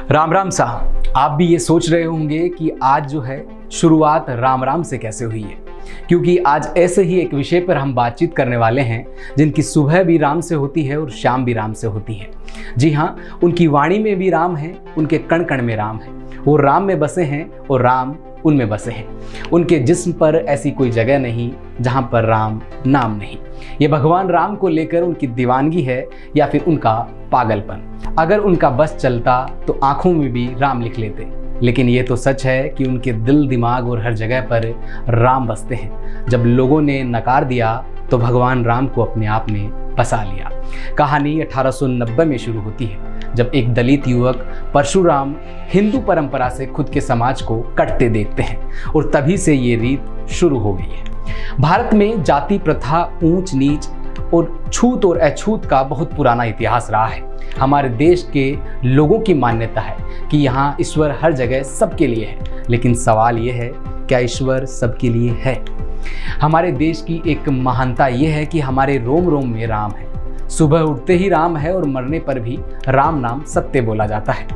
राम राम साहब, आप भी ये सोच रहे होंगे कि आज जो है शुरुआत राम राम से कैसे हुई है, क्योंकि आज ऐसे ही एक विषय पर हम बातचीत करने वाले हैं जिनकी सुबह भी राम से होती है और शाम भी राम से होती है। जी हाँ, उनकी वाणी में भी राम है, उनके कण कण में राम है। वो राम में बसे हैं और राम उनमें बसे हैं। उनके जिस्म पर ऐसी कोई जगह नहीं जहाँ पर राम नाम नहीं। ये भगवान राम को लेकर उनकी दीवानगी है या फिर उनका पागलपन। अगर उनका बस चलता तो आंखों में भी राम लिख लेते, लेकिन ये तो सच है कि उनके दिल दिमाग और हर जगह पर राम बसते हैं। जब लोगों ने नकार दिया तो भगवान राम को अपने आप में बसा लिया। कहानी 1890 में शुरू होती है, जब एक दलित युवक परशुराम हिंदू परंपरा से खुद के समाज को कटते देखते हैं और तभी से ये रीत शुरू हो गई है। भारत में जाति प्रथा, ऊंच नीच और छूत और अछूत का बहुत पुराना इतिहास रहा है। हमारे देश के लोगों की मान्यता है कि यहाँ ईश्वर हर जगह सबके लिए है, लेकिन सवाल ये है, क्या ईश्वर सबके लिए है? हमारे देश की एक महानता ये है कि हमारे रोम रोम में राम है। सुबह उठते ही राम है और मरने पर भी राम नाम सत्य बोला जाता है।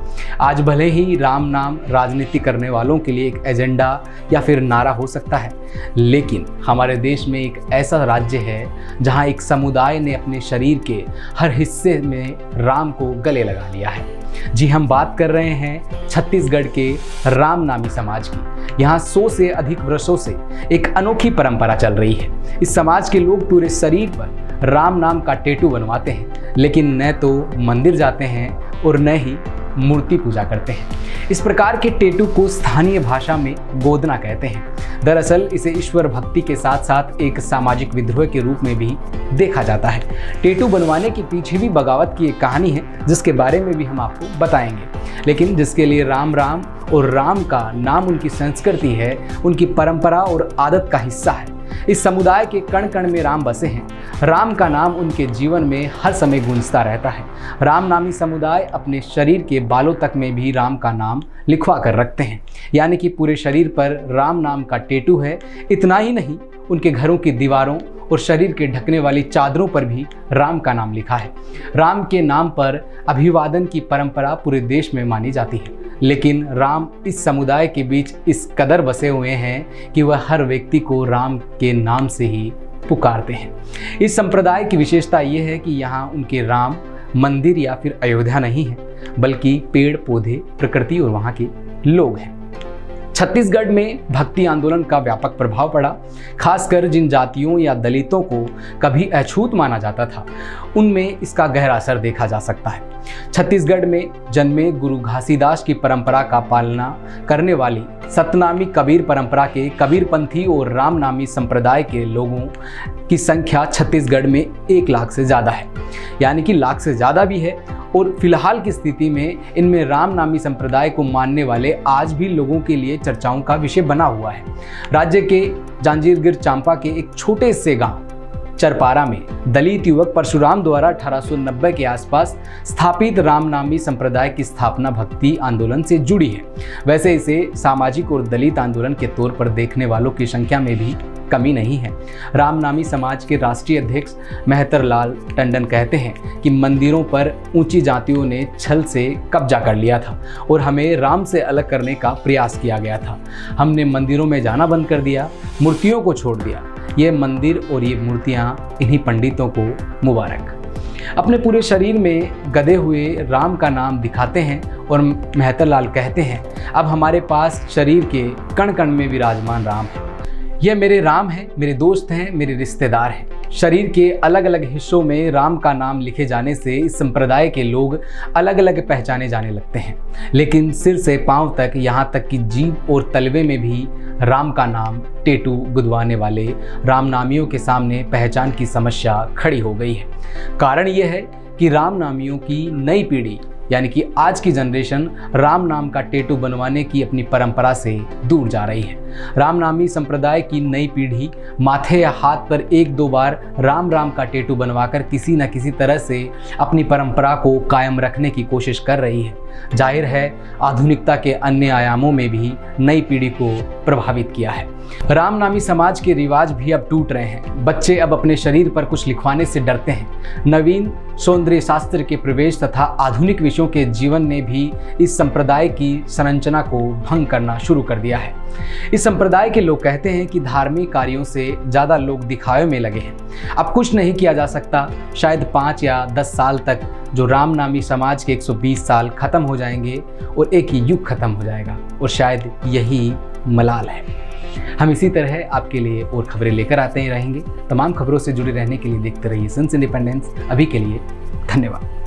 आज भले ही राम नाम राजनीति करने वालों के लिए एक एजेंडा या फिर नारा हो सकता है, लेकिन हमारे देश में एक ऐसा राज्य है जहां एक समुदाय ने अपने शरीर के हर हिस्से में राम को गले लगा लिया है। जी, हम बात कर रहे हैं छत्तीसगढ़ के राम नामी समाज की। यहाँ 100 से अधिक वर्षों से एक अनोखी परंपरा चल रही है। इस समाज के लोग पूरे शरीर पर राम नाम का टैटू बनवाते हैं, लेकिन न तो मंदिर जाते हैं और न ही मूर्ति पूजा करते हैं। इस प्रकार के टैटू को स्थानीय भाषा में गोदना कहते हैं। दरअसल इसे ईश्वर भक्ति के साथ साथ एक सामाजिक विद्रोह के रूप में भी देखा जाता है। टैटू बनवाने के पीछे भी बगावत की एक कहानी है, जिसके बारे में भी हम आपको बताएंगे, लेकिन जिसके लिए राम राम और राम का नाम उनकी संस्कृति है, उनकी परंपरा और आदत का हिस्सा है। इस समुदाय के कण कण में राम बसे हैं। राम का नाम उनके जीवन में हर समय गूंजता रहता है। राम नामी समुदाय अपने शरीर के बालों तक में भी राम का नाम लिखवा कर रखते हैं, यानी कि पूरे शरीर पर राम नाम का टैटू है। इतना ही नहीं, उनके घरों की दीवारों और शरीर के ढकने वाली चादरों पर भी राम का नाम लिखा है। राम के नाम पर अभिवादन की परंपरा पूरे देश में मानी जाती है, लेकिन राम इस समुदाय के बीच इस कदर बसे हुए हैं कि वह हर व्यक्ति को राम के नाम से ही पुकारते हैं। इस संप्रदाय की विशेषता ये है कि यहाँ उनके राम मंदिर या फिर अयोध्या नहीं है, बल्कि पेड़ पौधे, प्रकृति और वहाँ के लोग हैं। छत्तीसगढ़ में भक्ति आंदोलन का व्यापक प्रभाव पड़ा। खासकर जिन जातियों या दलितों को कभी अछूत माना जाता था, उनमें इसका गहरा असर देखा जा सकता है। छत्तीसगढ़ में जन्मे गुरु घासीदास की परंपरा का पालना करने वाली सतनामी कबीर परंपरा के कबीरपंथी और रामनामी संप्रदाय के लोगों की संख्या छत्तीसगढ़ में 1 लाख से ज़्यादा है, यानी कि लाख से ज़्यादा भी है। और फिलहाल की स्थिति में इनमें राम नामी संप्रदाय को मानने वाले आज भी लोगों के लिए चर्चाओं का विषय बना हुआ है। राज्य के जांजगीर चांपा के एक छोटे से गांव चरपारा में दलित युवक परशुराम द्वारा 1890 के आसपास स्थापित रामनामी संप्रदाय की स्थापना भक्ति आंदोलन से जुड़ी है। वैसे इसे सामाजिक और दलित आंदोलन के तौर पर देखने वालों की संख्या में भी कमी नहीं है। रामनामी समाज के राष्ट्रीय अध्यक्ष महतर लाल टंडन कहते हैं कि मंदिरों पर ऊंची जातियों ने छल से कब्जा कर लिया था और हमें राम से अलग करने का प्रयास किया गया था। हमने मंदिरों में जाना बंद कर दिया, मूर्तियों को छोड़ दिया। ये मंदिर और ये मूर्तियाँ इन्हीं पंडितों को मुबारक। अपने पूरे शरीर में गधे हुए राम का नाम दिखाते हैं और महतर लाल कहते हैं, अब हमारे पास शरीर के कण कण में विराजमान राम है। यह मेरे राम हैं, मेरे दोस्त हैं, मेरे रिश्तेदार हैं। शरीर के अलग अलग हिस्सों में राम का नाम लिखे जाने से इस संप्रदाय के लोग अलग अलग पहचाने जाने लगते हैं, लेकिन सिर से पांव तक, यहाँ तक कि जीभ और तलवे में भी राम का नाम टैटू गुदवाने वाले रामनामियों के सामने पहचान की समस्या खड़ी हो गई है। कारण यह है कि रामनामियों की नई पीढ़ी, यानी कि आज की जनरेशन राम नाम का टैटू बनवाने की अपनी परंपरा से दूर जा रही है। रामनामी संप्रदाय की नई पीढ़ी माथे या हाथ पर 1-2 बार राम राम का टैटू बनवाकर किसी न किसी तरह से अपनी परंपरा को कायम रखने की कोशिश कर रही है। जाहिर है आधुनिकता के अन्य आयामों में भी नई पीढ़ी को प्रभावित किया है। रामनामी समाज के रिवाज भी अब टूट रहे हैं। बच्चे अब अपने शरीर पर कुछ लिखवाने से डरते हैं। नवीन सौंदर्य शास्त्र के प्रवेश तथा आधुनिक विषयों के जीवन ने भी इस संप्रदाय की संरचना को भंग करना शुरू कर दिया है। इस संप्रदाय के लोग कहते हैं कि धार्मिक कार्यों से ज़्यादा लोग दिखावे में लगे हैं। अब कुछ नहीं किया जा सकता। शायद 5 या 10 साल तक जो रामनामी समाज के 120 साल खत्म हो जाएंगे और एक युग खत्म हो जाएगा, और शायद यही मलाल है। हम इसी तरह आपके लिए और खबरें लेकर आते ही रहेंगे। तमाम खबरों से जुड़े रहने के लिए देखते रहिए सन्स इंडिपेंडेंस। अभी के लिए धन्यवाद।